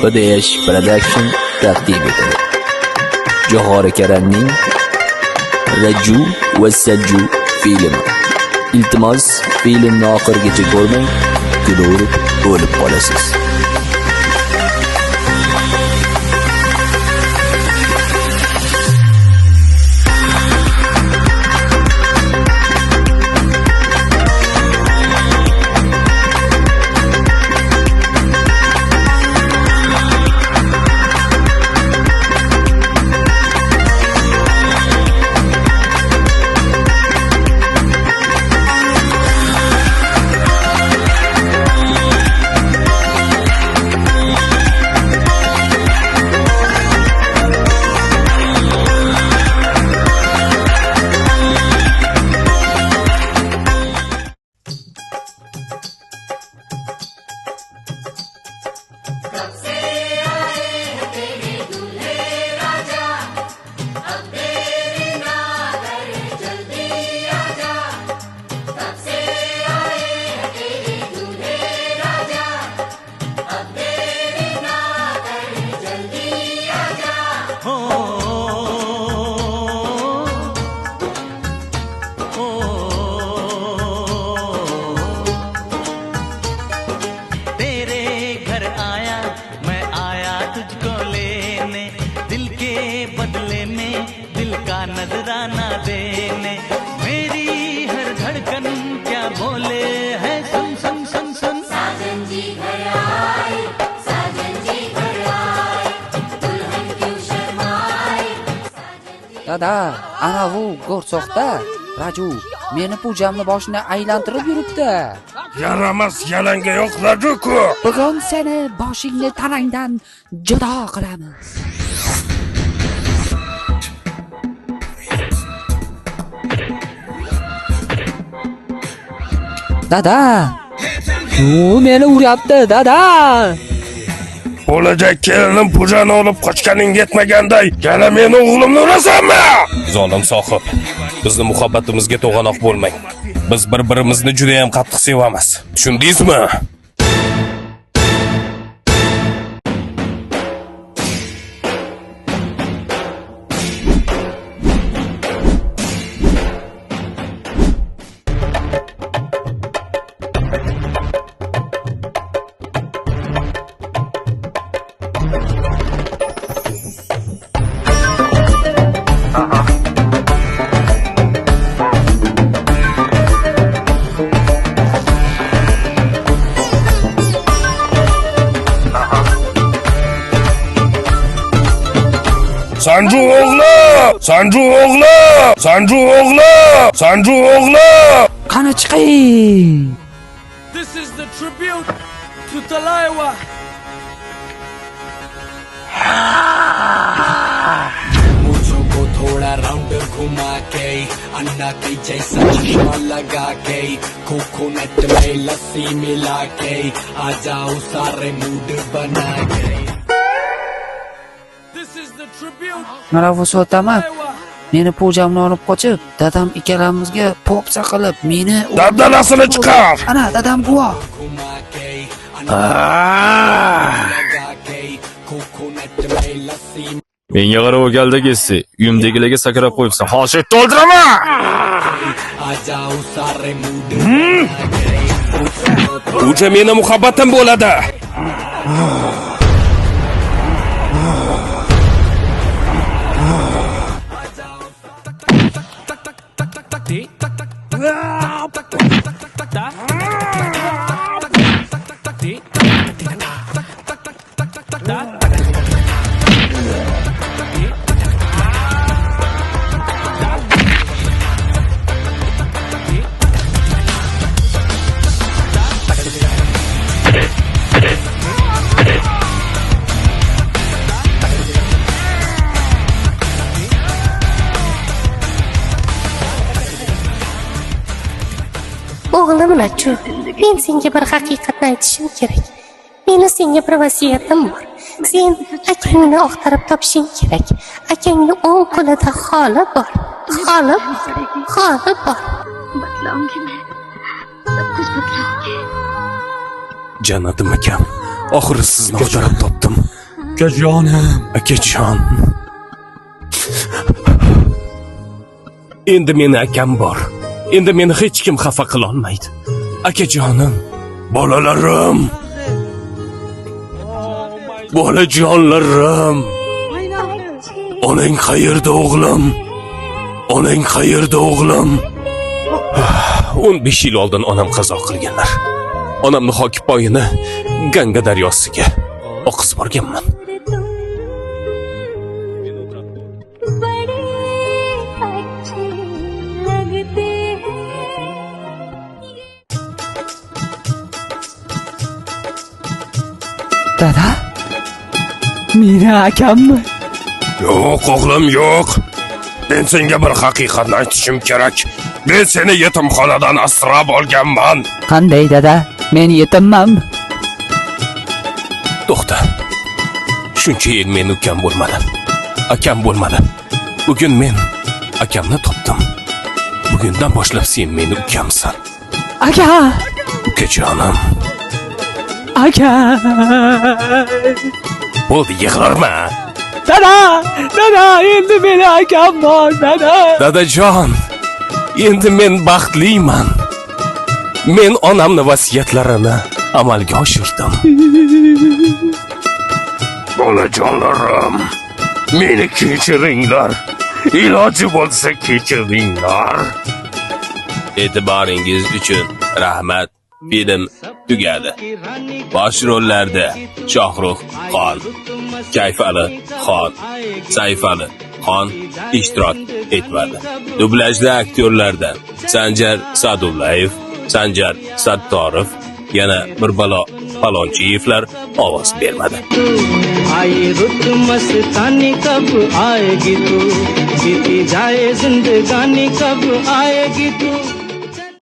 Odesh Production taqdim etadi. Johor Karamning Raju va Sajju filmi. Iltimos, filmni oxirigacha ko'rmang, kulib o'lib qolasiz. नजराना देने मेरी हर धड़कन क्या बोले है सुन सुन सुन सुन साजन जी घर आए, साजन जी घर आए, दुल्हन क्यों शर्माए। Dada, ana bu go'rsoqda Raju meni pujamni boshini aylantirib yuribdi. Yaramas yalanga yo'q Raju-ku. Bugun seni boshingni tanangdan judo qilamiz. Dada, u meni uryapti, dada. Bo'lajak kelinim pujani olib qochganing yetmaganday, yana meni o'g'limni urasanmi? Zolim sohib, bizni muhabbatimizga to'g'anoq bo'lmang. Biz bir-birimizni juda ham qattiq sevamiz. Tushundingizmi? Sanju o'g'li! Sanju o'g'li! Sanju o'g'li! Sanju o'g'li! Qani chiqing. This is the tribute to Talaiwa. मुझको थोड़ा राउंड घुमा के अन्ना की जैसा चश्मा लगा के कोकोनट में लस्सी मिला के आ जाओ सारे मूड बना के This is the tribute. Mana bu sotama meni pujamni olib qochib, dadam ikkalamizga popsa qilib, meni Dabdanasini chiqar. Ana dadam guvoh. घुमा के लगा के कोकोनट में लस्सी Menga qarab o'galdi ketsi, uyimdagilarga sakrab qo'yibsan. Hoshit to'ldiraman. आ जाओ सारे mood Uja meni muhabbatim bo'ladi. O'g'lim Raju, men senga bir haqiqatni aytishim kerak. Meni senga bir vasiyatim bor. Sen akangni oqtarib topishing kerak. Akangni o'ng qo'lida xoli bor. Xoli bor. बतलाऊंगी मैं सब कुछ बतलाऊंगी। Janatim akam, Oxiri sizni ochtirib topdim. Akajonim. Akajon. Endi meni akam bor. Endi meni hech kim xafa qila olmaydi. Akajonim, bolalarim. Bolajonlarim. Onang qayerda o'g'lim? Onang qayerda o'g'lim? 15 yil oldin onam qazo qilganlar. Onamni Hokipoyini Ganga daryosiga oqizib borganman. Dada, meni akammi? Yo'q o'g'lim, yo'q. Men senga bir haqiqatni aytishim kerak. Men seni yetimxonadan asrab olganman. Qanday dada? Men yetimman. To'xta. Shuncha yil men ukam bo'lmadim. Akam bo'lmadim. Bugun men akamni topdim. Bugundan boshlab sen meni ukamsan. Aka! Ukajonim. Aka! Bo'ldi, yig'larma. Dada! Dada, endi meni akam bor, dada! Dadajon, endi men baxtliman. Men onamni vasiyatlarini amalga oshirdim. Bolajonlarim, meni kechiringlar. Iloji bo'lsa kechiringlar. E'tiboringiz uchun rahmat. Film tugadi. Bosh rollarda Shohrux Xon, Kayfali Xon, Sayfali Xon ishtirok etmadi. Dublajda aktyorlardan Sanjar Sadullayev, Sanjar Sattorov, yana bir balo Palonchiyevlar ovoz bermadi. आई रुत मस्तानी कब आएगी तू, बीती जाए जिंदगानी कब आएगी तू.